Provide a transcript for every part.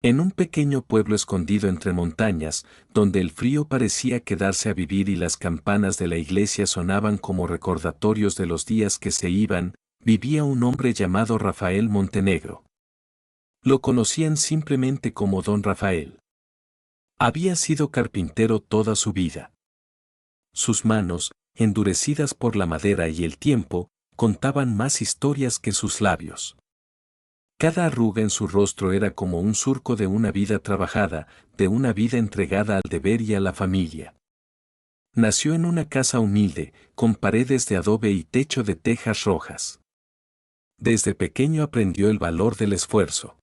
En un pequeño pueblo escondido entre montañas, donde el frío parecía quedarse a vivir y las campanas de la iglesia sonaban como recordatorios de los días que se iban, vivía un hombre llamado Rafael Montenegro. Lo conocían simplemente como Don Rafael. Había sido carpintero toda su vida. Sus manos, endurecidas por la madera y el tiempo, contaban más historias que sus labios. Cada arruga en su rostro era como un surco de una vida trabajada, de una vida entregada al deber y a la familia. Nació en una casa humilde, con paredes de adobe y techo de tejas rojas. Desde pequeño aprendió el valor del esfuerzo.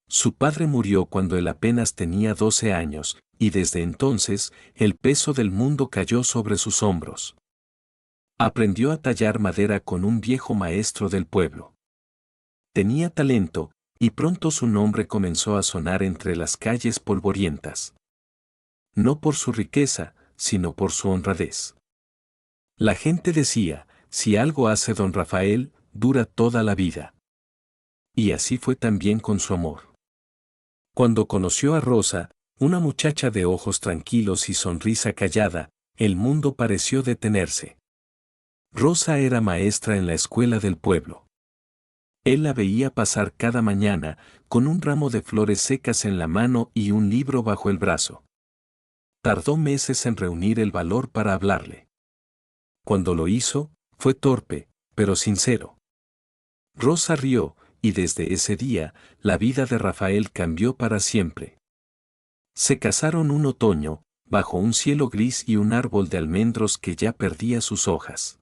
Su padre murió cuando él apenas tenía 12 años, y desde entonces, el peso del mundo cayó sobre sus hombros. Aprendió a tallar madera con un viejo maestro del pueblo. Tenía talento, y pronto su nombre comenzó a sonar entre las calles polvorientas. No por su riqueza, sino por su honradez. La gente decía, si algo hace don Rafael, dura toda la vida. Y así fue también con su amor. Cuando conoció a Rosa, una muchacha de ojos tranquilos y sonrisa callada, el mundo pareció detenerse. Rosa era maestra en la escuela del pueblo. Él la veía pasar cada mañana, con un ramo de flores secas en la mano y un libro bajo el brazo. Tardó meses en reunir el valor para hablarle. Cuando lo hizo, fue torpe, pero sincero. Rosa rió, y desde ese día, la vida de Rafael cambió para siempre. Se casaron un otoño, bajo un cielo gris y un árbol de almendros que ya perdía sus hojas.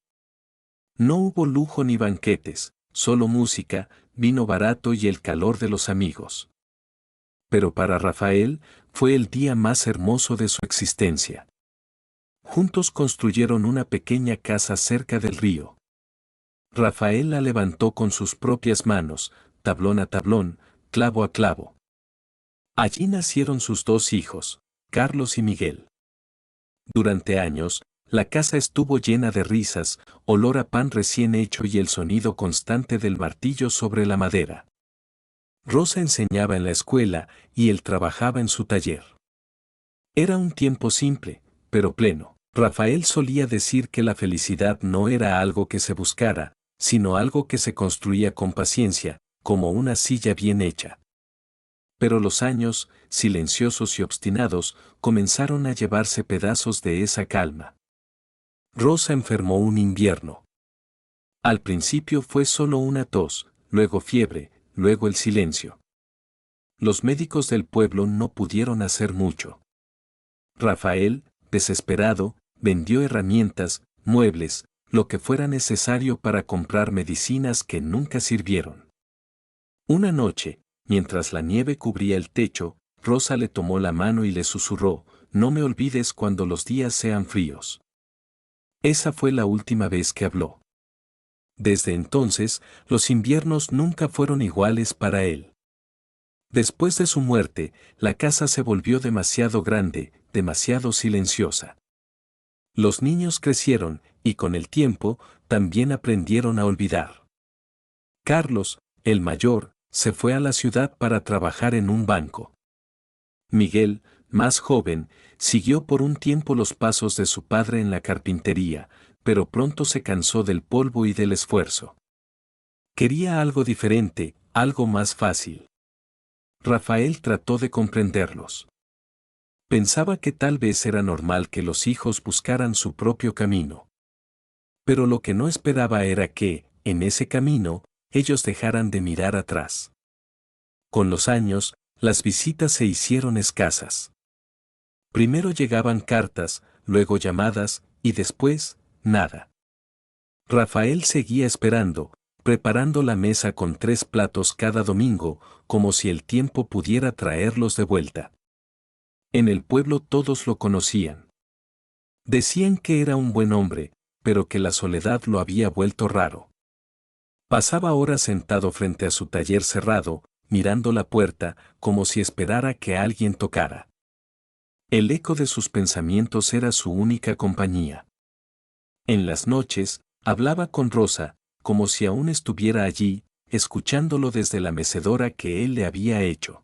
No hubo lujo ni banquetes, solo música, vino barato y el calor de los amigos. Pero para Rafael, fue el día más hermoso de su existencia. Juntos construyeron una pequeña casa cerca del río. Rafael la levantó con sus propias manos, tablón a tablón, clavo a clavo. Allí nacieron sus dos hijos, Carlos y Miguel. Durante años, la casa estuvo llena de risas, olor a pan recién hecho y el sonido constante del martillo sobre la madera. Rosa enseñaba en la escuela y él trabajaba en su taller. Era un tiempo simple, pero pleno. Rafael solía decir que la felicidad no era algo que se buscara, sino algo que se construía con paciencia, como una silla bien hecha. Pero los años, silenciosos y obstinados, comenzaron a llevarse pedazos de esa calma. Rosa enfermó un invierno. Al principio fue solo una tos, luego fiebre, luego el silencio. Los médicos del pueblo no pudieron hacer mucho. Rafael, desesperado, vendió herramientas, muebles, lo que fuera necesario para comprar medicinas que nunca sirvieron. Una noche, mientras la nieve cubría el techo, Rosa le tomó la mano y le susurró, «No me olvides cuando los días sean fríos». Esa fue la última vez que habló. Desde entonces, los inviernos nunca fueron iguales para él. Después de su muerte, la casa se volvió demasiado grande, demasiado silenciosa. Los niños crecieron, y con el tiempo, también aprendieron a olvidar. Carlos, el mayor, se fue a la ciudad para trabajar en un banco. Miguel, más joven, siguió por un tiempo los pasos de su padre en la carpintería, pero pronto se cansó del polvo y del esfuerzo. Quería algo diferente, algo más fácil. Rafael trató de comprenderlos. Pensaba que tal vez era normal que los hijos buscaran su propio camino. Pero lo que no esperaba era que, en ese camino, ellos dejaran de mirar atrás. Con los años, las visitas se hicieron escasas. Primero llegaban cartas, luego llamadas, y después, nada. Rafael seguía esperando, preparando la mesa con 3 platos cada domingo, como si el tiempo pudiera traerlos de vuelta. En el pueblo todos lo conocían. Decían que era un buen hombre, pero que la soledad lo había vuelto raro. Pasaba horas sentado frente a su taller cerrado, mirando la puerta, como si esperara que alguien tocara. El eco de sus pensamientos era su única compañía. En las noches, hablaba con Rosa, como si aún estuviera allí, escuchándolo desde la mecedora que él le había hecho.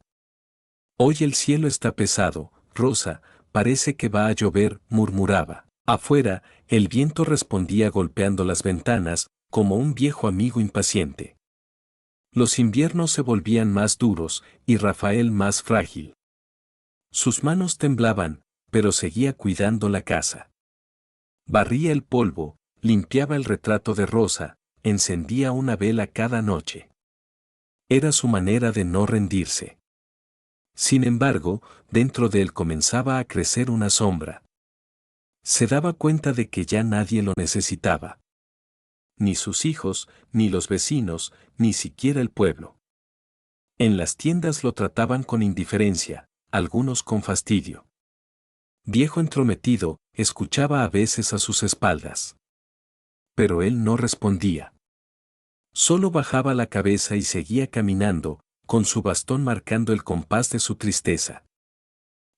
Hoy el cielo está pesado, Rosa, parece que va a llover, murmuraba. Afuera, el viento respondía golpeando las ventanas, como un viejo amigo impaciente. Los inviernos se volvían más duros, y Rafael más frágil. Sus manos temblaban, pero seguía cuidando la casa. Barría el polvo, limpiaba el retrato de Rosa, encendía una vela cada noche. Era su manera de no rendirse. Sin embargo, dentro de él comenzaba a crecer una sombra. Se daba cuenta de que ya nadie lo necesitaba. Ni sus hijos, ni los vecinos, ni siquiera el pueblo. En las tiendas lo trataban con indiferencia, algunos con fastidio. Viejo entrometido, escuchaba a veces a sus espaldas. Pero él no respondía. Solo bajaba la cabeza y seguía caminando, con su bastón marcando el compás de su tristeza.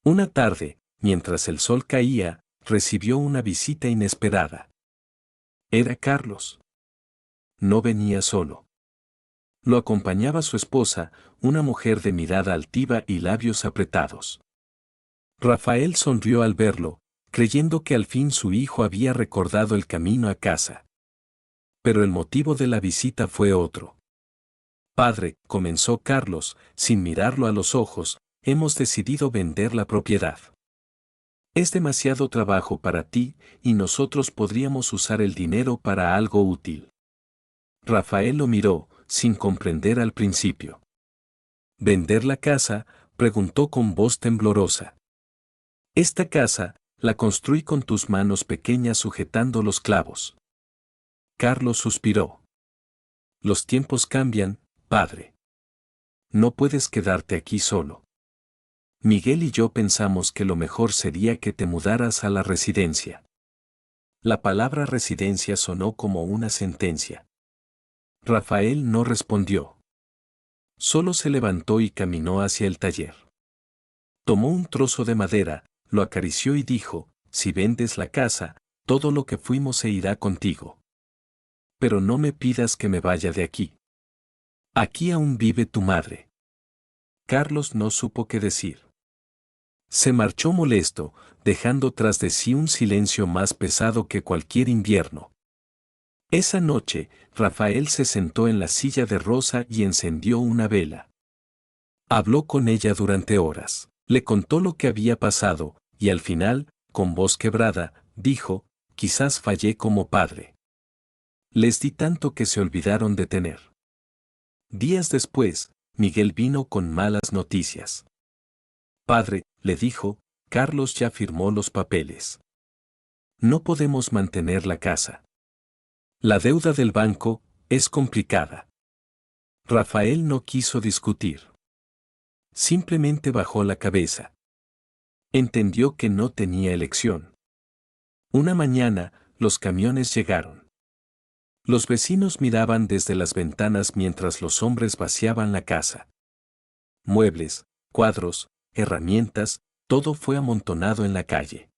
Una tarde, mientras el sol caía, recibió una visita inesperada. Era Carlos. No venía solo. Lo acompañaba su esposa, una mujer de mirada altiva y labios apretados. Rafael sonrió al verlo, creyendo que al fin su hijo había recordado el camino a casa. Pero el motivo de la visita fue otro. Padre, comenzó Carlos, sin mirarlo a los ojos, hemos decidido vender la propiedad. Es demasiado trabajo para ti, y nosotros podríamos usar el dinero para algo útil. Rafael lo miró, sin comprender al principio. ¿Vender la casa?, preguntó con voz temblorosa. Esta casa, la construí con tus manos pequeñas sujetando los clavos. Carlos suspiró. Los tiempos cambian, padre. No puedes quedarte aquí solo. Miguel y yo pensamos que lo mejor sería que te mudaras a la residencia. La palabra residencia sonó como una sentencia. Rafael no respondió. Solo se levantó y caminó hacia el taller. Tomó un trozo de madera, lo acarició y dijo, si vendes la casa, todo lo que fuimos se irá contigo. Pero no me pidas que me vaya de aquí. Aquí aún vive tu madre. Carlos no supo qué decir. Se marchó molesto, dejando tras de sí un silencio más pesado que cualquier invierno. Esa noche, Rafael se sentó en la silla de Rosa y encendió una vela. Habló con ella durante horas. Le contó lo que había pasado, y al final, con voz quebrada, dijo, quizás fallé como padre. Les di tanto que se olvidaron de tener. Días después, Miguel vino con malas noticias. Padre, le dijo, Carlos ya firmó los papeles. No podemos mantener la casa. La deuda del banco es complicada. Rafael no quiso discutir. Simplemente bajó la cabeza. Entendió que no tenía elección. Una mañana, los camiones llegaron. Los vecinos miraban desde las ventanas mientras los hombres vaciaban la casa. Muebles, cuadros, herramientas, todo fue amontonado en la calle.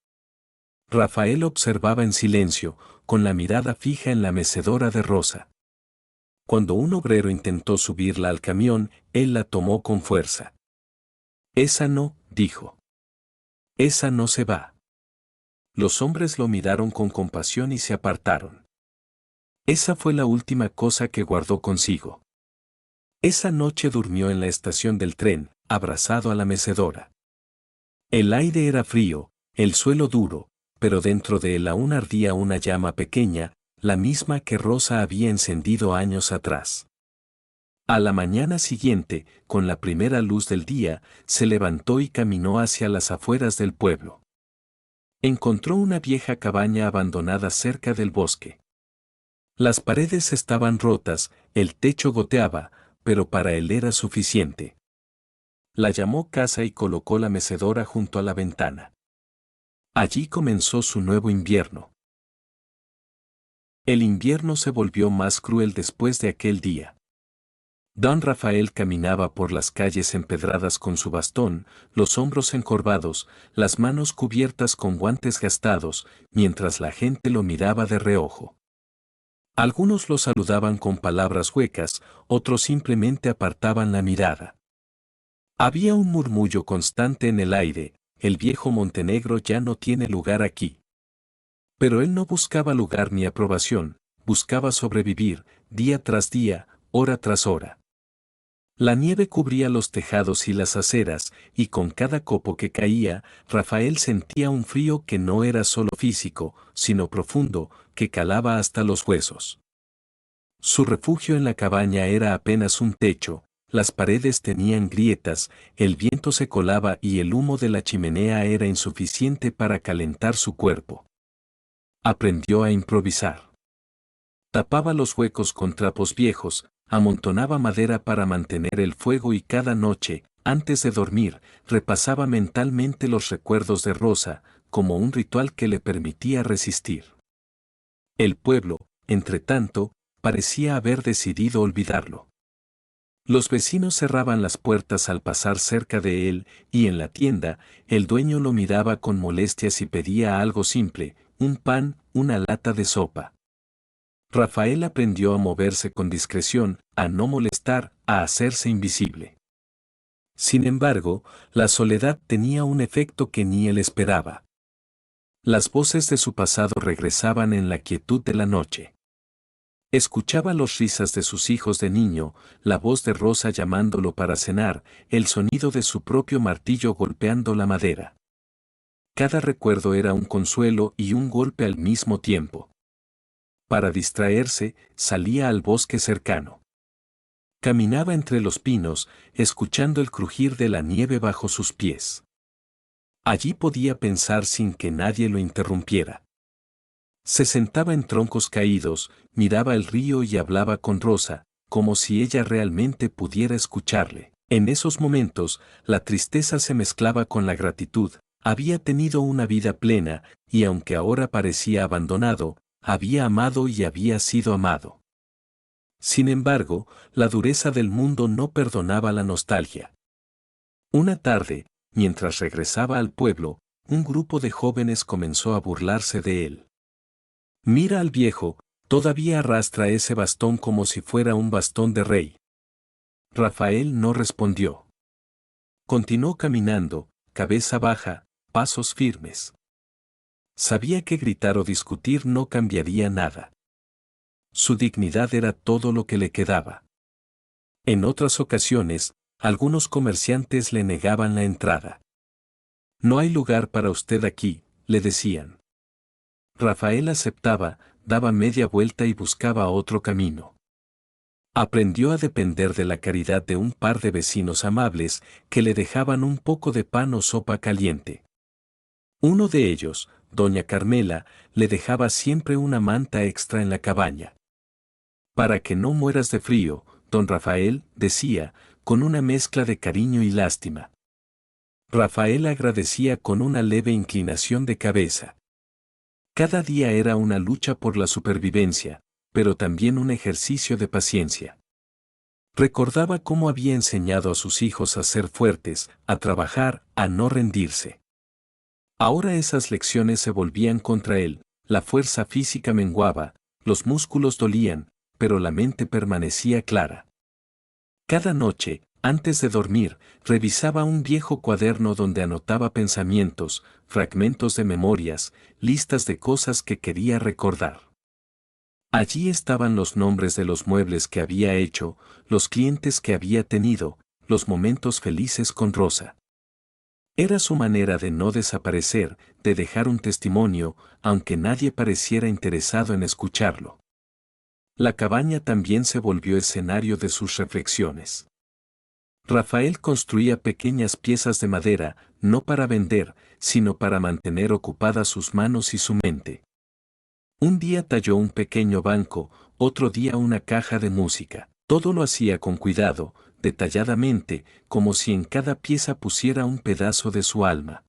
Rafael observaba en silencio, con la mirada fija en la mecedora de Rosa. Cuando un obrero intentó subirla al camión, él la tomó con fuerza. Esa no, dijo. Esa no se va. Los hombres lo miraron con compasión y se apartaron. Esa fue la última cosa que guardó consigo. Esa noche durmió en la estación del tren, abrazado a la mecedora. El aire era frío, el suelo duro, pero dentro de él aún ardía una llama pequeña, la misma que Rosa había encendido años atrás. A la mañana siguiente, con la primera luz del día, se levantó y caminó hacia las afueras del pueblo. Encontró una vieja cabaña abandonada cerca del bosque. Las paredes estaban rotas, el techo goteaba, pero para él era suficiente. La llamó casa y colocó la mecedora junto a la ventana. Allí comenzó su nuevo invierno. El invierno se volvió más cruel después de aquel día. Don Rafael caminaba por las calles empedradas con su bastón, los hombros encorvados, las manos cubiertas con guantes gastados, mientras la gente lo miraba de reojo. Algunos lo saludaban con palabras huecas, otros simplemente apartaban la mirada. Había un murmullo constante en el aire: el viejo Montenegro ya no tiene lugar aquí. Pero él no buscaba lugar ni aprobación, buscaba sobrevivir, día tras día, hora tras hora. La nieve cubría los tejados y las aceras, y con cada copo que caía, Rafael sentía un frío que no era solo físico, sino profundo, que calaba hasta los huesos. Su refugio en la cabaña era apenas un techo, las paredes tenían grietas, el viento se colaba y el humo de la chimenea era insuficiente para calentar su cuerpo. Aprendió a improvisar. Tapaba los huecos con trapos viejos, amontonaba madera para mantener el fuego y cada noche, antes de dormir, repasaba mentalmente los recuerdos de Rosa, como un ritual que le permitía resistir. El pueblo, entretanto, parecía haber decidido olvidarlo. Los vecinos cerraban las puertas al pasar cerca de él, y en la tienda, el dueño lo miraba con molestias y pedía algo simple: un pan, una lata de sopa. Rafael aprendió a moverse con discreción, a no molestar, a hacerse invisible. Sin embargo, la soledad tenía un efecto que ni él esperaba. Las voces de su pasado regresaban en la quietud de la noche. Escuchaba las risas de sus hijos de niño, la voz de Rosa llamándolo para cenar, el sonido de su propio martillo golpeando la madera. Cada recuerdo era un consuelo y un golpe al mismo tiempo. Para distraerse, salía al bosque cercano. Caminaba entre los pinos, escuchando el crujir de la nieve bajo sus pies. Allí podía pensar sin que nadie lo interrumpiera. Se sentaba en troncos caídos, miraba el río y hablaba con Rosa, como si ella realmente pudiera escucharle. En esos momentos, la tristeza se mezclaba con la gratitud. Había tenido una vida plena, y aunque ahora parecía abandonado, había amado y había sido amado. Sin embargo, la dureza del mundo no perdonaba la nostalgia. Una tarde, mientras regresaba al pueblo, un grupo de jóvenes comenzó a burlarse de él. «Mira al viejo, todavía arrastra ese bastón como si fuera un bastón de rey». Rafael no respondió. Continuó caminando, cabeza baja, pasos firmes. Sabía que gritar o discutir no cambiaría nada. Su dignidad era todo lo que le quedaba. En otras ocasiones, algunos comerciantes le negaban la entrada. «No hay lugar para usted aquí», le decían. Rafael aceptaba, daba media vuelta y buscaba otro camino. Aprendió a depender de la caridad de un par de vecinos amables que le dejaban un poco de pan o sopa caliente. Uno de ellos, doña Carmela, le dejaba siempre una manta extra en la cabaña. «Para que no mueras de frío», don Rafael decía, con una mezcla de cariño y lástima. Rafael agradecía con una leve inclinación de cabeza. Cada día era una lucha por la supervivencia, pero también un ejercicio de paciencia. Recordaba cómo había enseñado a sus hijos a ser fuertes, a trabajar, a no rendirse. Ahora esas lecciones se volvían contra él, la fuerza física menguaba, los músculos dolían, pero la mente permanecía clara. Cada noche, antes de dormir, revisaba un viejo cuaderno donde anotaba pensamientos, fragmentos de memorias, listas de cosas que quería recordar. Allí estaban los nombres de los muebles que había hecho, los clientes que había tenido, los momentos felices con Rosa. Era su manera de no desaparecer, de dejar un testimonio, aunque nadie pareciera interesado en escucharlo. La cabaña también se volvió escenario de sus reflexiones. Rafael construía pequeñas piezas de madera, no para vender, sino para mantener ocupadas sus manos y su mente. Un día talló un pequeño banco, otro día una caja de música. Todo lo hacía con cuidado, detalladamente, como si en cada pieza pusiera un pedazo de su alma.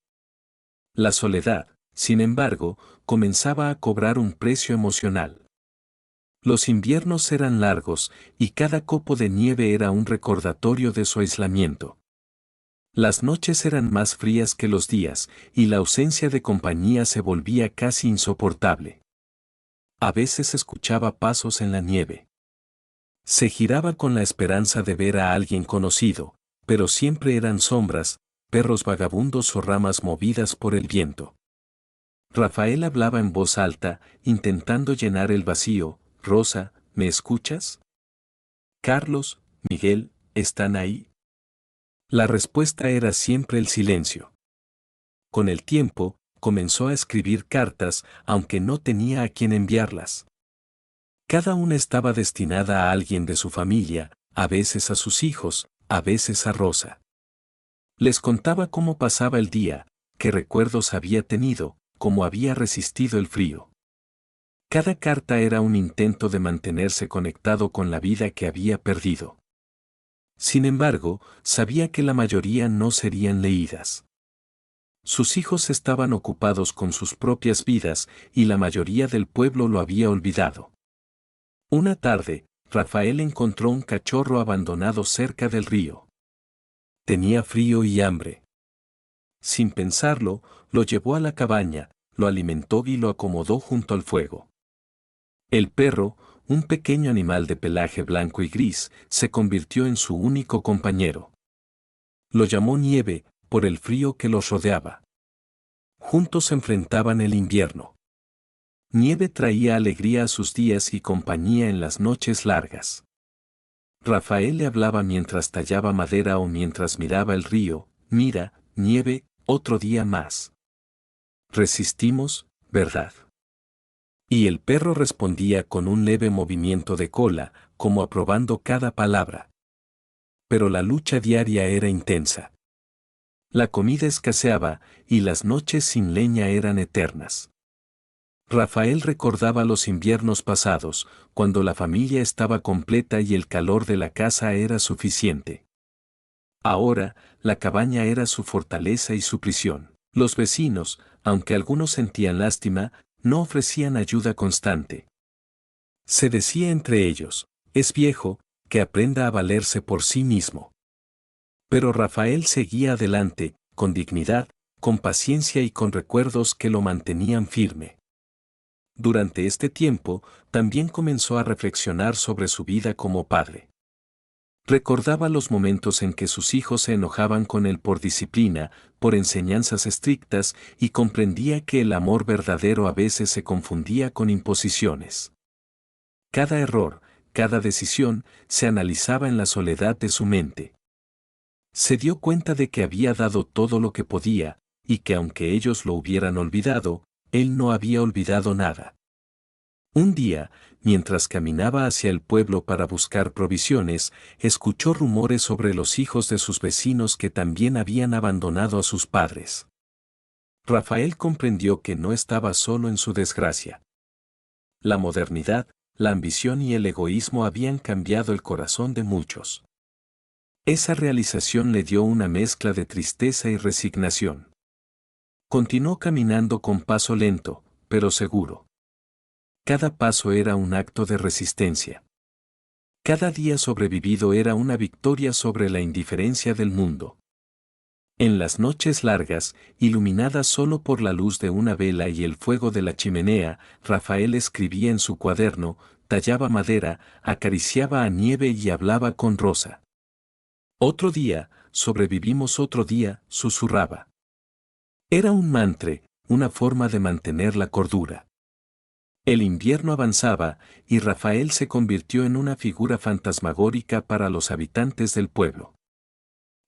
La soledad, sin embargo, comenzaba a cobrar un precio emocional. Los inviernos eran largos, y cada copo de nieve era un recordatorio de su aislamiento. Las noches eran más frías que los días, y la ausencia de compañía se volvía casi insoportable. A veces escuchaba pasos en la nieve. Se giraba con la esperanza de ver a alguien conocido, pero siempre eran sombras, perros vagabundos o ramas movidas por el viento. Rafael hablaba en voz alta, intentando llenar el vacío. Rosa, ¿me escuchas? Carlos, Miguel, ¿están ahí? La respuesta era siempre el silencio. Con el tiempo, comenzó a escribir cartas, aunque no tenía a quién enviarlas. Cada una estaba destinada a alguien de su familia, a veces a sus hijos, a veces a Rosa. Les contaba cómo pasaba el día, qué recuerdos había tenido, cómo había resistido el frío. Cada carta era un intento de mantenerse conectado con la vida que había perdido. Sin embargo, sabía que la mayoría no serían leídas. Sus hijos estaban ocupados con sus propias vidas y la mayoría del pueblo lo había olvidado. Una tarde, Rafael encontró un cachorro abandonado cerca del río. Tenía frío y hambre. Sin pensarlo, lo llevó a la cabaña, lo alimentó y lo acomodó junto al fuego. El perro, un pequeño animal de pelaje blanco y gris, se convirtió en su único compañero. Lo llamó Nieve, por el frío que los rodeaba. Juntos enfrentaban el invierno. Nieve traía alegría a sus días y compañía en las noches largas. Rafael le hablaba mientras tallaba madera o mientras miraba el río. Mira, Nieve, otro día más. Resistimos, ¿verdad? Y el perro respondía con un leve movimiento de cola, como aprobando cada palabra. Pero la lucha diaria era intensa. La comida escaseaba, y las noches sin leña eran eternas. Rafael recordaba los inviernos pasados, cuando la familia estaba completa y el calor de la casa era suficiente. Ahora, la cabaña era su fortaleza y su prisión. Los vecinos, aunque algunos sentían lástima, no ofrecían ayuda constante. Se decía entre ellos, es viejo, que aprenda a valerse por sí mismo. Pero Rafael seguía adelante, con dignidad, con paciencia y con recuerdos que lo mantenían firme. Durante este tiempo, también comenzó a reflexionar sobre su vida como padre. Recordaba los momentos en que sus hijos se enojaban con él por disciplina, por enseñanzas estrictas, y comprendía que el amor verdadero a veces se confundía con imposiciones. Cada error, cada decisión, se analizaba en la soledad de su mente. Se dio cuenta de que había dado todo lo que podía, y que aunque ellos lo hubieran olvidado, él no había olvidado nada. Un día, mientras caminaba hacia el pueblo para buscar provisiones, escuchó rumores sobre los hijos de sus vecinos que también habían abandonado a sus padres. Rafael comprendió que no estaba solo en su desgracia. La modernidad, la ambición y el egoísmo habían cambiado el corazón de muchos. Esa realización le dio una mezcla de tristeza y resignación. Continuó caminando con paso lento, pero seguro. Cada paso era un acto de resistencia. Cada día sobrevivido era una victoria sobre la indiferencia del mundo. En las noches largas, iluminadas solo por la luz de una vela y el fuego de la chimenea, Rafael escribía en su cuaderno, tallaba madera, acariciaba a Nieve y hablaba con Rosa. Otro día, sobrevivimos otro día, susurraba. Era un mantra, una forma de mantener la cordura. El invierno avanzaba, y Rafael se convirtió en una figura fantasmagórica para los habitantes del pueblo.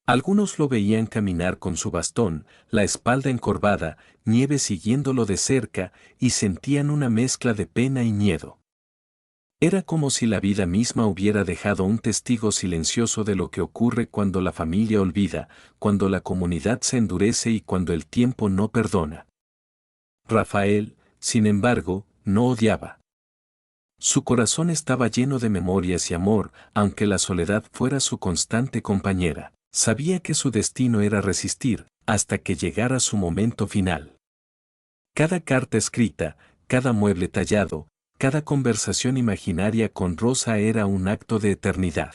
Algunos lo veían caminar con su bastón, la espalda encorvada, Nieve siguiéndolo de cerca, y sentían una mezcla de pena y miedo. Era como si la vida misma hubiera dejado un testigo silencioso de lo que ocurre cuando la familia olvida, cuando la comunidad se endurece y cuando el tiempo no perdona. Rafael, sin embargo, no odiaba. Su corazón estaba lleno de memorias y amor, aunque la soledad fuera su constante compañera. Sabía que su destino era resistir, hasta que llegara su momento final. Cada carta escrita, cada mueble tallado, cada conversación imaginaria con Rosa era un acto de eternidad.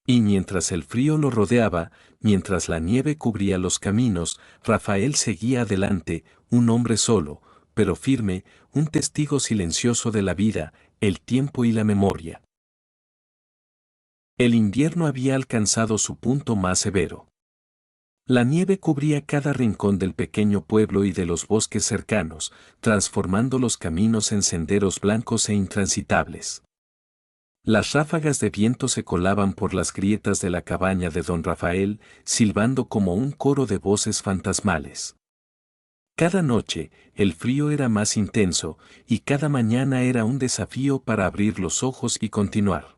Y mientras el frío lo rodeaba, mientras la nieve cubría los caminos, Rafael seguía adelante, un hombre solo, pero firme, un testigo silencioso de la vida, el tiempo y la memoria. El invierno había alcanzado su punto más severo. La nieve cubría cada rincón del pequeño pueblo y de los bosques cercanos, transformando los caminos en senderos blancos e intransitables. Las ráfagas de viento se colaban por las grietas de la cabaña de don Rafael, silbando como un coro de voces fantasmales. Cada noche, el frío era más intenso, y cada mañana era un desafío para abrir los ojos y continuar.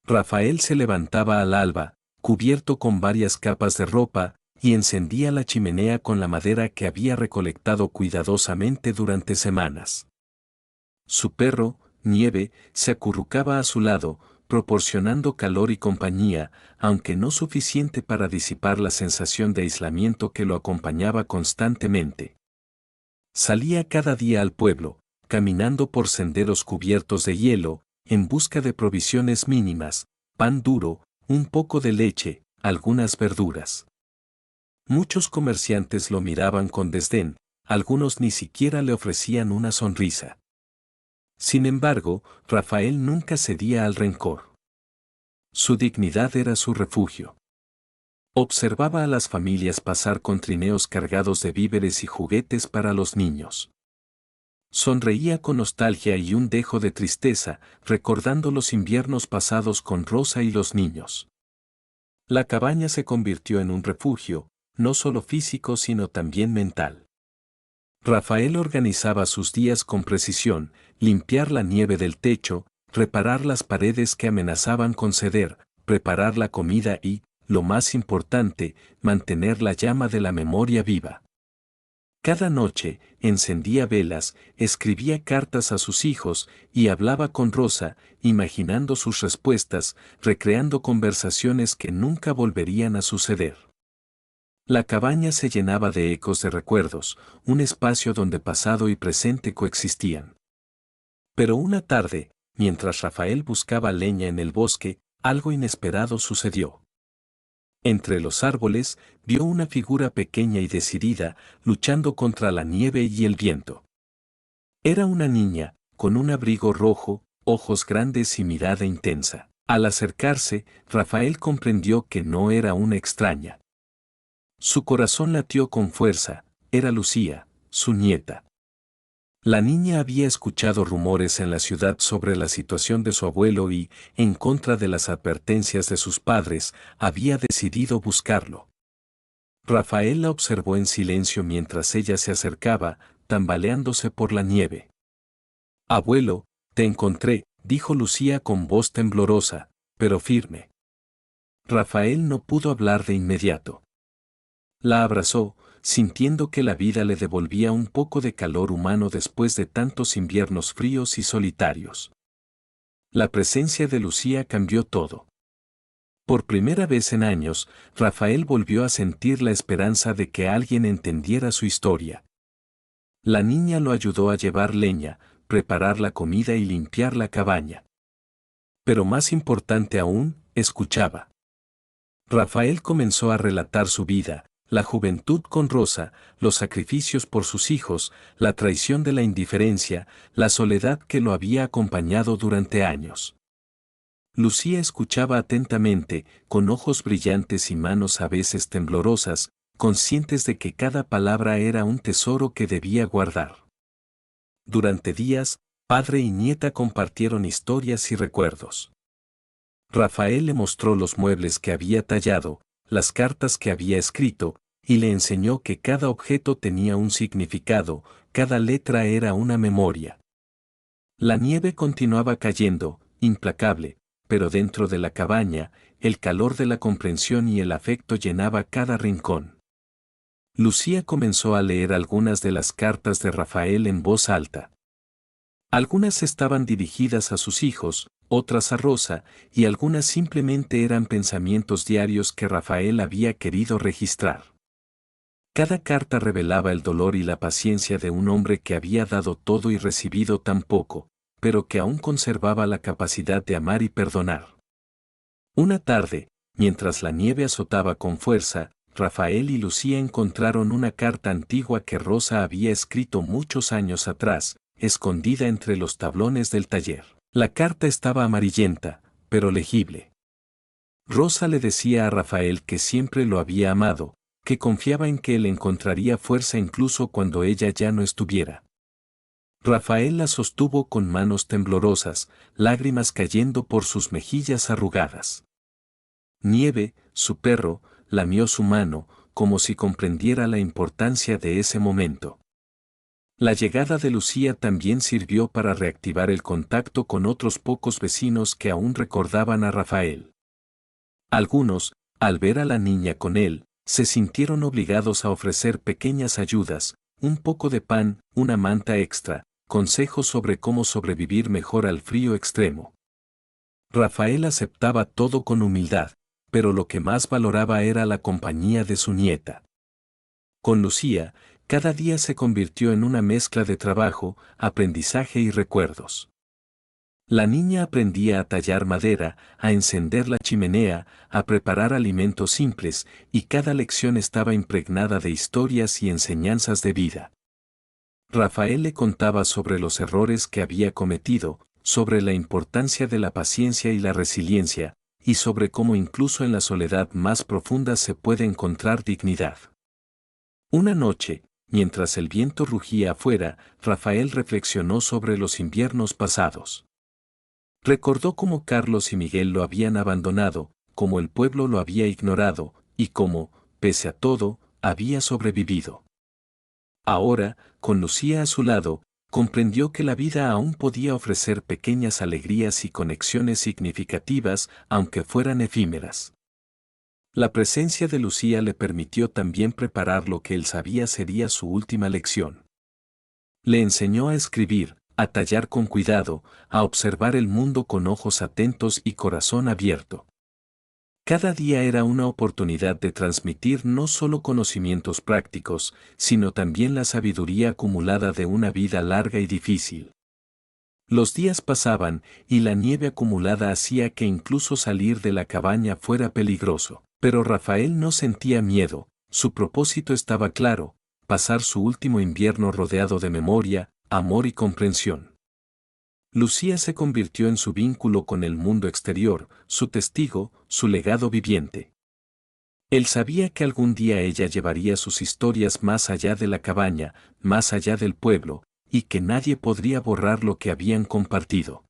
Rafael se levantaba al alba, cubierto con varias capas de ropa, y encendía la chimenea con la madera que había recolectado cuidadosamente durante semanas. Su perro, Nieve, se acurrucaba a su lado, proporcionando calor y compañía, aunque no suficiente para disipar la sensación de aislamiento que lo acompañaba constantemente. Salía cada día al pueblo, caminando por senderos cubiertos de hielo, en busca de provisiones mínimas, pan duro, un poco de leche, algunas verduras. Muchos comerciantes lo miraban con desdén, algunos ni siquiera le ofrecían una sonrisa. Sin embargo, Rafael nunca cedía al rencor. Su dignidad era su refugio. Observaba a las familias pasar con trineos cargados de víveres y juguetes para los niños. Sonreía con nostalgia y un dejo de tristeza, recordando los inviernos pasados con Rosa y los niños. La cabaña se convirtió en un refugio, no solo físico sino también mental. Rafael organizaba sus días con precisión, limpiar la nieve del techo, reparar las paredes que amenazaban con ceder, preparar la comida y, lo más importante, mantener la llama de la memoria viva. Cada noche, encendía velas, escribía cartas a sus hijos y hablaba con Rosa, imaginando sus respuestas, recreando conversaciones que nunca volverían a suceder. La cabaña se llenaba de ecos de recuerdos, un espacio donde pasado y presente coexistían. Pero una tarde, mientras Rafael buscaba leña en el bosque, algo inesperado sucedió. Entre los árboles, vio una figura pequeña y decidida, luchando contra la nieve y el viento. Era una niña, con un abrigo rojo, ojos grandes y mirada intensa. Al acercarse, Rafael comprendió que no era una extraña. Su corazón latió con fuerza, era Lucía, su nieta. La niña había escuchado rumores en la ciudad sobre la situación de su abuelo y, en contra de las advertencias de sus padres, había decidido buscarlo. Rafael la observó en silencio mientras ella se acercaba, tambaleándose por la nieve. «Abuelo, te encontré», dijo Lucía con voz temblorosa, pero firme. Rafael no pudo hablar de inmediato. La abrazó, sintiendo que la vida le devolvía un poco de calor humano después de tantos inviernos fríos y solitarios. La presencia de Lucía cambió todo. Por primera vez en años, Rafael volvió a sentir la esperanza de que alguien entendiera su historia. La niña lo ayudó a llevar leña, preparar la comida y limpiar la cabaña. Pero más importante aún, escuchaba. Rafael comenzó a relatar su vida, la juventud con Rosa, los sacrificios por sus hijos, la traición de la indiferencia, la soledad que lo había acompañado durante años. Lucía escuchaba atentamente, con ojos brillantes y manos a veces temblorosas, conscientes de que cada palabra era un tesoro que debía guardar. Durante días, padre y nieta compartieron historias y recuerdos. Rafael le mostró los muebles que había tallado, las cartas que había escrito, y le enseñó que cada objeto tenía un significado, cada letra era una memoria. La nieve continuaba cayendo, implacable, pero dentro de la cabaña, el calor de la comprensión y el afecto llenaba cada rincón. Lucía comenzó a leer algunas de las cartas de Rafael en voz alta. Algunas estaban dirigidas a sus hijos, otras a Rosa, y algunas simplemente eran pensamientos diarios que Rafael había querido registrar. Cada carta revelaba el dolor y la paciencia de un hombre que había dado todo y recibido tan poco, pero que aún conservaba la capacidad de amar y perdonar. Una tarde, mientras la nieve azotaba con fuerza, Rafael y Lucía encontraron una carta antigua que Rosa había escrito muchos años atrás, escondida entre los tablones del taller. La carta estaba amarillenta, pero legible. Rosa le decía a Rafael que siempre lo había amado, que confiaba en que él encontraría fuerza incluso cuando ella ya no estuviera. Rafael la sostuvo con manos temblorosas, lágrimas cayendo por sus mejillas arrugadas. Nieve, su perro, lamió su mano, como si comprendiera la importancia de ese momento. La llegada de Lucía también sirvió para reactivar el contacto con otros pocos vecinos que aún recordaban a Rafael. Algunos, al ver a la niña con él, se sintieron obligados a ofrecer pequeñas ayudas, un poco de pan, una manta extra, consejos sobre cómo sobrevivir mejor al frío extremo. Rafael aceptaba todo con humildad, pero lo que más valoraba era la compañía de su nieta. Con Lucía, cada día se convirtió en una mezcla de trabajo, aprendizaje y recuerdos. La niña aprendía a tallar madera, a encender la chimenea, a preparar alimentos simples, y cada lección estaba impregnada de historias y enseñanzas de vida. Rafael le contaba sobre los errores que había cometido, sobre la importancia de la paciencia y la resiliencia, y sobre cómo incluso en la soledad más profunda se puede encontrar dignidad. Una noche, mientras el viento rugía afuera, Rafael reflexionó sobre los inviernos pasados. Recordó cómo Carlos y Miguel lo habían abandonado, cómo el pueblo lo había ignorado, y cómo, pese a todo, había sobrevivido. Ahora, con Lucía a su lado, comprendió que la vida aún podía ofrecer pequeñas alegrías y conexiones significativas, aunque fueran efímeras. La presencia de Lucía le permitió también preparar lo que él sabía sería su última lección. Le enseñó a escribir, a tallar con cuidado, a observar el mundo con ojos atentos y corazón abierto. Cada día era una oportunidad de transmitir no solo conocimientos prácticos, sino también la sabiduría acumulada de una vida larga y difícil. Los días pasaban, y la nieve acumulada hacía que incluso salir de la cabaña fuera peligroso. Pero Rafael no sentía miedo, su propósito estaba claro: pasar su último invierno rodeado de memoria, amor y comprensión. Lucía se convirtió en su vínculo con el mundo exterior, su testigo, su legado viviente. Él sabía que algún día ella llevaría sus historias más allá de la cabaña, más allá del pueblo, y que nadie podría borrar lo que habían compartido.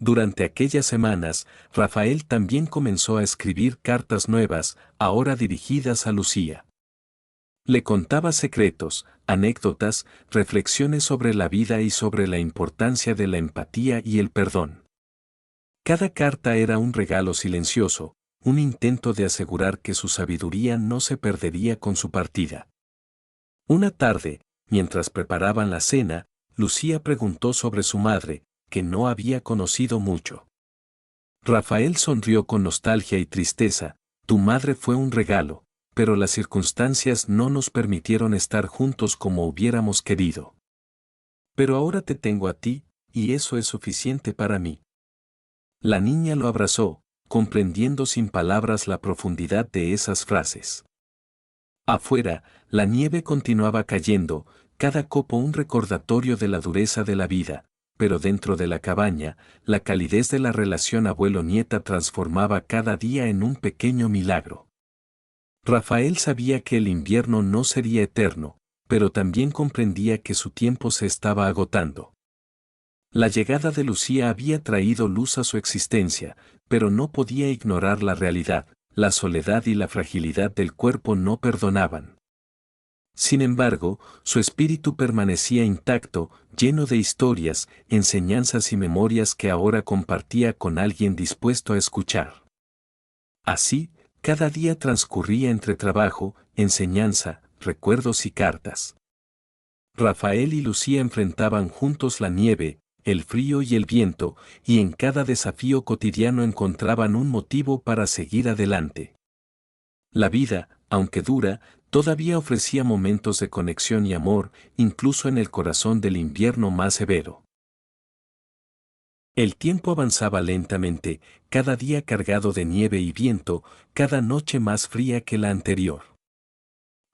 Durante aquellas semanas, Rafael también comenzó a escribir cartas nuevas, ahora dirigidas a Lucía. Le contaba secretos, anécdotas, reflexiones sobre la vida y sobre la importancia de la empatía y el perdón. Cada carta era un regalo silencioso, un intento de asegurar que su sabiduría no se perdería con su partida. Una tarde, mientras preparaban la cena, Lucía preguntó sobre su madre, que no había conocido mucho. Rafael sonrió con nostalgia y tristeza: tu madre fue un regalo, pero las circunstancias no nos permitieron estar juntos como hubiéramos querido. Pero ahora te tengo a ti, y eso es suficiente para mí. La niña lo abrazó, comprendiendo sin palabras la profundidad de esas frases. Afuera, la nieve continuaba cayendo, cada copo un recordatorio de la dureza de la vida, pero dentro de la cabaña, la calidez de la relación abuelo-nieta transformaba cada día en un pequeño milagro. Rafael sabía que el invierno no sería eterno, pero también comprendía que su tiempo se estaba agotando. La llegada de Lucía había traído luz a su existencia, pero no podía ignorar la realidad: la soledad y la fragilidad del cuerpo no perdonaban. Sin embargo, su espíritu permanecía intacto, lleno de historias, enseñanzas y memorias que ahora compartía con alguien dispuesto a escuchar. Así, cada día transcurría entre trabajo, enseñanza, recuerdos y cartas. Rafael y Lucía enfrentaban juntos la nieve, el frío y el viento, y en cada desafío cotidiano encontraban un motivo para seguir adelante. La vida, aunque dura, todavía ofrecía momentos de conexión y amor, incluso en el corazón del invierno más severo. El tiempo avanzaba lentamente, cada día cargado de nieve y viento, cada noche más fría que la anterior.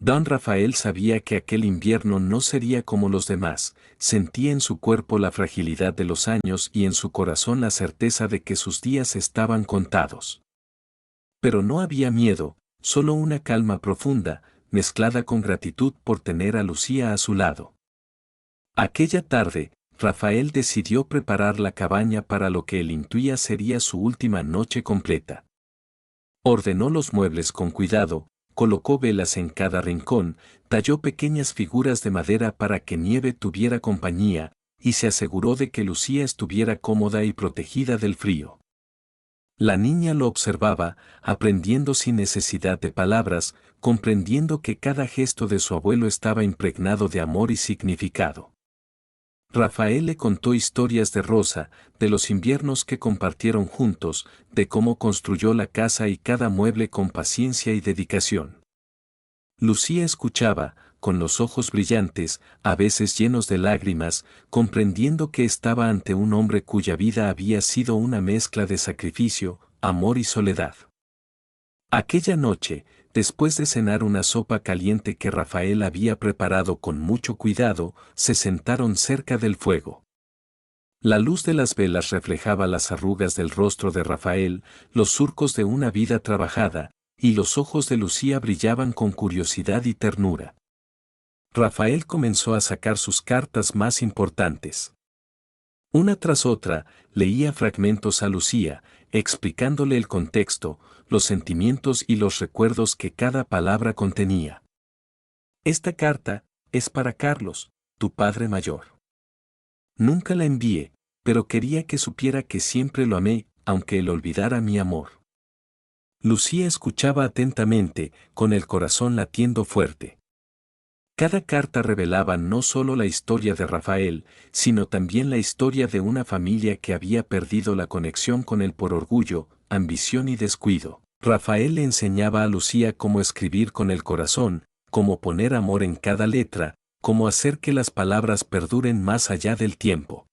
Don Rafael sabía que aquel invierno no sería como los demás, sentía en su cuerpo la fragilidad de los años y en su corazón la certeza de que sus días estaban contados. Pero no había miedo, solo una calma profunda, mezclada con gratitud por tener a Lucía a su lado. Aquella tarde, Rafael decidió preparar la cabaña para lo que él intuía sería su última noche completa. Ordenó los muebles con cuidado, colocó velas en cada rincón, talló pequeñas figuras de madera para que Nieve tuviera compañía, y se aseguró de que Lucía estuviera cómoda y protegida del frío. La niña lo observaba, aprendiendo sin necesidad de palabras, comprendiendo que cada gesto de su abuelo estaba impregnado de amor y significado. Rafael le contó historias de Rosa, de los inviernos que compartieron juntos, de cómo construyó la casa y cada mueble con paciencia y dedicación. Lucía escuchaba, con los ojos brillantes, a veces llenos de lágrimas, comprendiendo que estaba ante un hombre cuya vida había sido una mezcla de sacrificio, amor y soledad. Aquella noche, después de cenar una sopa caliente que Rafael había preparado con mucho cuidado, se sentaron cerca del fuego. La luz de las velas reflejaba las arrugas del rostro de Rafael, los surcos de una vida trabajada, y los ojos de Lucía brillaban con curiosidad y ternura. Rafael comenzó a sacar sus cartas más importantes. Una tras otra, leía fragmentos a Lucía, explicándole el contexto, los sentimientos y los recuerdos que cada palabra contenía. Esta carta es para Carlos, tu padre mayor. Nunca la envié, pero quería que supiera que siempre lo amé, aunque él olvidara mi amor. Lucía escuchaba atentamente, con el corazón latiendo fuerte. Cada carta revelaba no solo la historia de Rafael, sino también la historia de una familia que había perdido la conexión con él por orgullo, ambición y descuido. Rafael le enseñaba a Lucía cómo escribir con el corazón, cómo poner amor en cada letra, cómo hacer que las palabras perduren más allá del tiempo.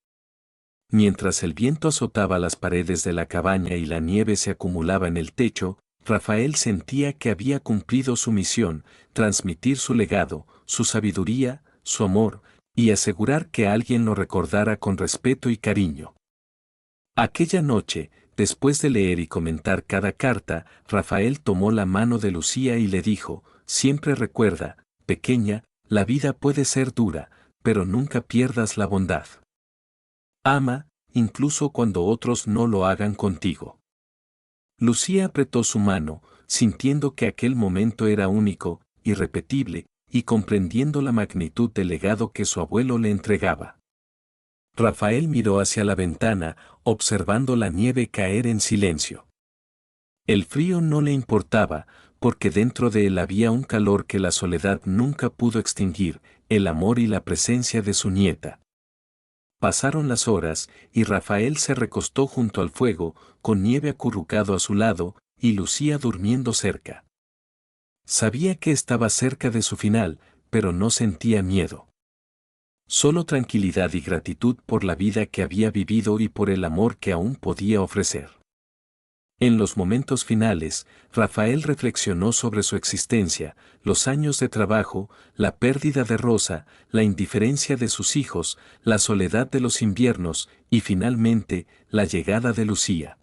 Mientras el viento azotaba las paredes de la cabaña y la nieve se acumulaba en el techo, Rafael sentía que había cumplido su misión, transmitir su legado, su sabiduría, su amor, y asegurar que alguien lo recordara con respeto y cariño. Aquella noche, después de leer y comentar cada carta, Rafael tomó la mano de Lucía y le dijo, siempre recuerda, pequeña, la vida puede ser dura, pero nunca pierdas la bondad. Ama, incluso cuando otros no lo hagan contigo. Lucía apretó su mano, sintiendo que aquel momento era único, irrepetible, y comprendiendo la magnitud del legado que su abuelo le entregaba. Rafael miró hacia la ventana, observando la nieve caer en silencio. El frío no le importaba, porque dentro de él había un calor que la soledad nunca pudo extinguir, el amor y la presencia de su nieta. Pasaron las horas, y Rafael se recostó junto al fuego, con Nieve acurrucado a su lado, y Lucía durmiendo cerca. Sabía que estaba cerca de su final, pero no sentía miedo. Solo tranquilidad y gratitud por la vida que había vivido y por el amor que aún podía ofrecer. En los momentos finales, Rafael reflexionó sobre su existencia, los años de trabajo, la pérdida de Rosa, la indiferencia de sus hijos, la soledad de los inviernos y finalmente, la llegada de Lucía.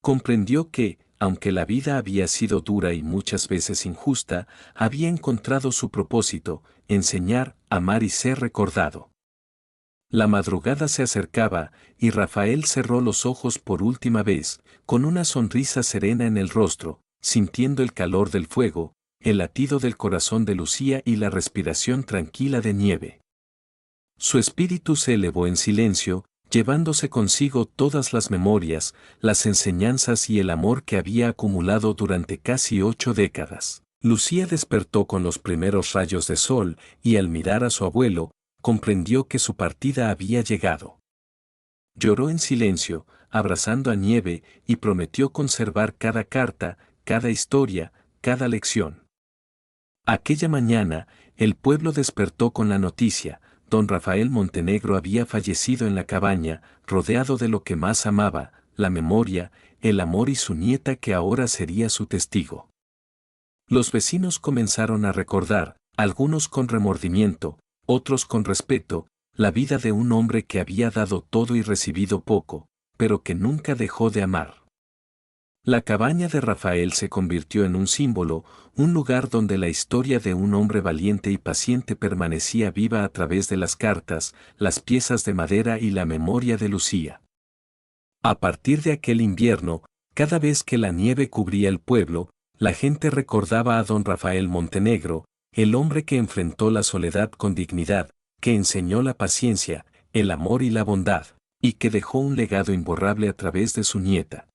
Comprendió que, aunque la vida había sido dura y muchas veces injusta, había encontrado su propósito, enseñar, amar y ser recordado. La madrugada se acercaba, y Rafael cerró los ojos por última vez, con una sonrisa serena en el rostro, sintiendo el calor del fuego, el latido del corazón de Lucía y la respiración tranquila de Nieve. Su espíritu se elevó en silencio, llevándose consigo todas las memorias, las enseñanzas y el amor que había acumulado durante casi 8 décadas. Lucía despertó con los primeros rayos de sol, y al mirar a su abuelo, comprendió que su partida había llegado. Lloró en silencio, abrazando a Nieve, y prometió conservar cada carta, cada historia, cada lección. Aquella mañana, el pueblo despertó con la noticia: don Rafael Montenegro había fallecido en la cabaña, rodeado de lo que más amaba, la memoria, el amor y su nieta que ahora sería su testigo. Los vecinos comenzaron a recordar, algunos con remordimiento, otros con respeto, la vida de un hombre que había dado todo y recibido poco, pero que nunca dejó de amar. La cabaña de Rafael se convirtió en un símbolo, un lugar donde la historia de un hombre valiente y paciente permanecía viva a través de las cartas, las piezas de madera y la memoria de Lucía. A partir de aquel invierno, cada vez que la nieve cubría el pueblo, la gente recordaba a don Rafael Montenegro, el hombre que enfrentó la soledad con dignidad, que enseñó la paciencia, el amor y la bondad, y que dejó un legado imborrable a través de su nieta.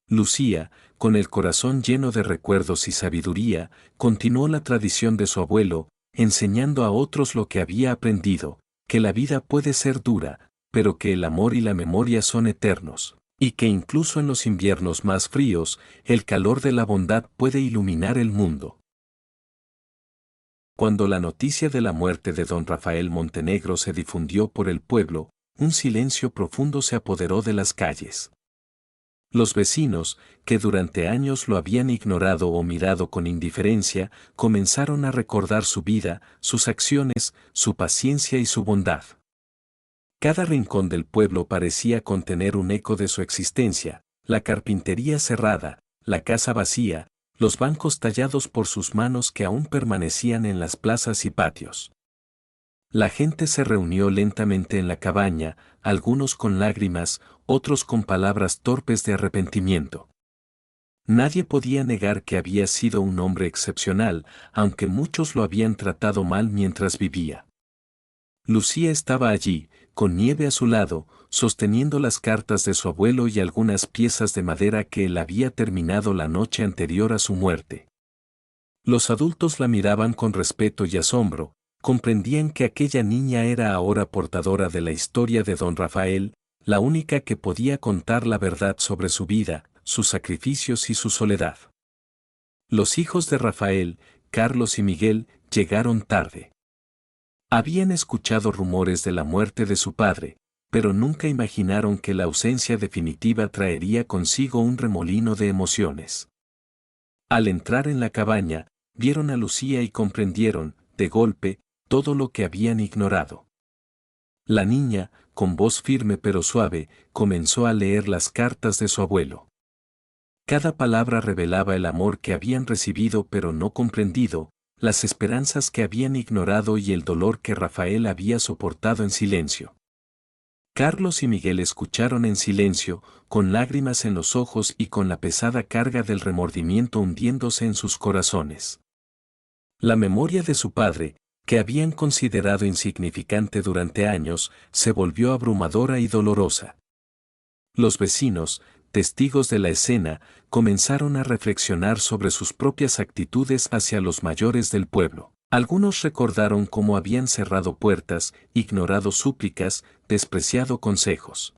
Lucía, con el corazón lleno de recuerdos y sabiduría, continuó la tradición de su abuelo, enseñando a otros lo que había aprendido, que la vida puede ser dura, pero que el amor y la memoria son eternos, y que incluso en los inviernos más fríos, el calor de la bondad puede iluminar el mundo. Cuando la noticia de la muerte de don Rafael Montenegro se difundió por el pueblo, un silencio profundo se apoderó de las calles. Los vecinos, que durante años lo habían ignorado o mirado con indiferencia, comenzaron a recordar su vida, sus acciones, su paciencia y su bondad. Cada rincón del pueblo parecía contener un eco de su existencia, la carpintería cerrada, la casa vacía, los bancos tallados por sus manos que aún permanecían en las plazas y patios. La gente se reunió lentamente en la cabaña, algunos con lágrimas, otros con palabras torpes de arrepentimiento. Nadie podía negar que había sido un hombre excepcional, aunque muchos lo habían tratado mal mientras vivía. Lucía estaba allí, con nieve a su lado, sosteniendo las cartas de su abuelo y algunas piezas de madera que él había terminado la noche anterior a su muerte. Los adultos la miraban con respeto y asombro, comprendían que aquella niña era ahora portadora de la historia de don Rafael, la única que podía contar la verdad sobre su vida, sus sacrificios y su soledad. Los hijos de Rafael, Carlos y Miguel, llegaron tarde. Habían escuchado rumores de la muerte de su padre, pero nunca imaginaron que la ausencia definitiva traería consigo un remolino de emociones. Al entrar en la cabaña, vieron a Lucía y comprendieron, de golpe, todo lo que habían ignorado. La niña, con voz firme pero suave, comenzó a leer las cartas de su abuelo. Cada palabra revelaba el amor que habían recibido pero no comprendido, las esperanzas que habían ignorado y el dolor que Rafael había soportado en silencio. Carlos y Miguel escucharon en silencio, con lágrimas en los ojos y con la pesada carga del remordimiento hundiéndose en sus corazones. La memoria de su padre, que habían considerado insignificante durante años, se volvió abrumadora y dolorosa. Los vecinos, testigos de la escena, comenzaron a reflexionar sobre sus propias actitudes hacia los mayores del pueblo. Algunos recordaron cómo habían cerrado puertas, ignorado súplicas, despreciado consejos.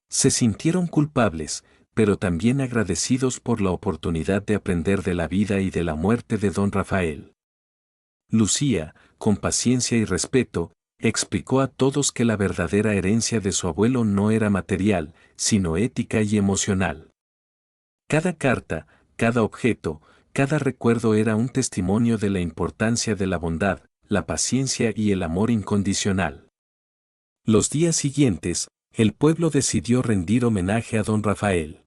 Se sintieron culpables, pero también agradecidos por la oportunidad de aprender de la vida y de la muerte de don Rafael. Lucía, con paciencia y respeto, explicó a todos que la verdadera herencia de su abuelo no era material, sino ética y emocional. Cada carta, cada objeto, cada recuerdo era un testimonio de la importancia de la bondad, la paciencia y el amor incondicional. Los días siguientes, el pueblo decidió rendir homenaje a don Rafael.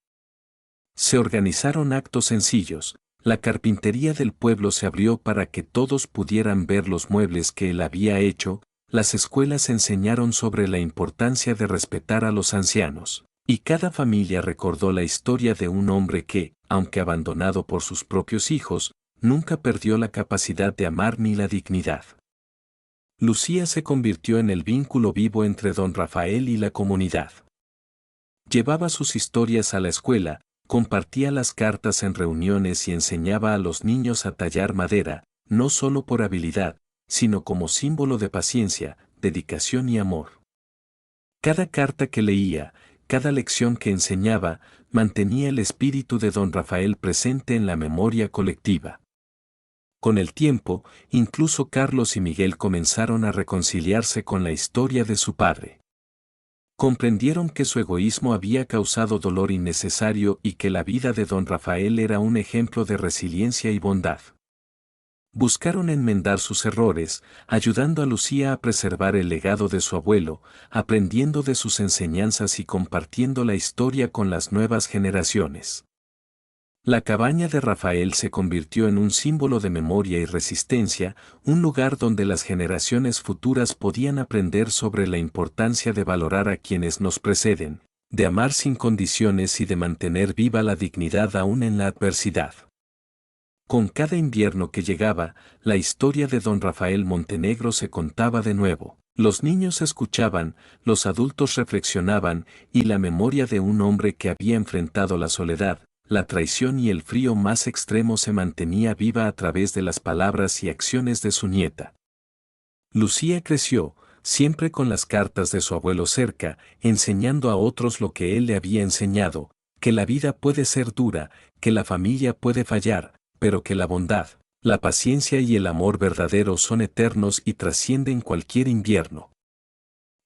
Se organizaron actos sencillos. La carpintería del pueblo se abrió para que todos pudieran ver los muebles que él había hecho, las escuelas enseñaron sobre la importancia de respetar a los ancianos, y cada familia recordó la historia de un hombre que, aunque abandonado por sus propios hijos, nunca perdió la capacidad de amar ni la dignidad. Lucía se convirtió en el vínculo vivo entre don Rafael y la comunidad. Llevaba sus historias a la escuela, compartía las cartas en reuniones y enseñaba a los niños a tallar madera, no solo por habilidad, sino como símbolo de paciencia, dedicación y amor. Cada carta que leía, cada lección que enseñaba, mantenía el espíritu de don Rafael presente en la memoria colectiva. Con el tiempo, incluso Carlos y Miguel comenzaron a reconciliarse con la historia de su padre. Comprendieron que su egoísmo había causado dolor innecesario y que la vida de don Rafael era un ejemplo de resiliencia y bondad. Buscaron enmendar sus errores, ayudando a Lucía a preservar el legado de su abuelo, aprendiendo de sus enseñanzas y compartiendo la historia con las nuevas generaciones. La cabaña de Rafael se convirtió en un símbolo de memoria y resistencia, un lugar donde las generaciones futuras podían aprender sobre la importancia de valorar a quienes nos preceden, de amar sin condiciones y de mantener viva la dignidad aún en la adversidad. Con cada invierno que llegaba, la historia de don Rafael Montenegro se contaba de nuevo. Los niños escuchaban, los adultos reflexionaban, y la memoria de un hombre que había enfrentado la soledad, la traición y el frío más extremo se mantenía viva a través de las palabras y acciones de su nieta. Lucía creció, siempre con las cartas de su abuelo cerca, enseñando a otros lo que él le había enseñado, que la vida puede ser dura, que la familia puede fallar, pero que la bondad, la paciencia y el amor verdadero son eternos y trascienden cualquier invierno.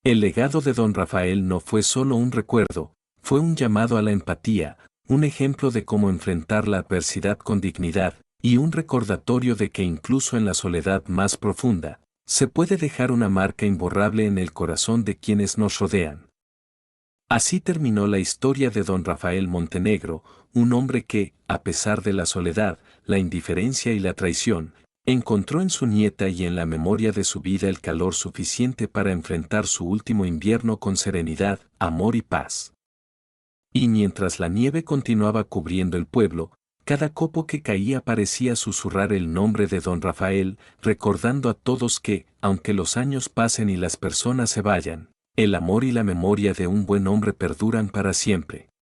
El legado de don Rafael no fue solo un recuerdo, fue un llamado a la empatía, un ejemplo de cómo enfrentar la adversidad con dignidad, y un recordatorio de que incluso en la soledad más profunda, se puede dejar una marca imborrable en el corazón de quienes nos rodean. Así terminó la historia de don Rafael Montenegro, un hombre que, a pesar de la soledad, la indiferencia y la traición, encontró en su nieta y en la memoria de su vida el calor suficiente para enfrentar su último invierno con serenidad, amor y paz. Y mientras la nieve continuaba cubriendo el pueblo, cada copo que caía parecía susurrar el nombre de don Rafael, recordando a todos que, aunque los años pasen y las personas se vayan, el amor y la memoria de un buen hombre perduran para siempre.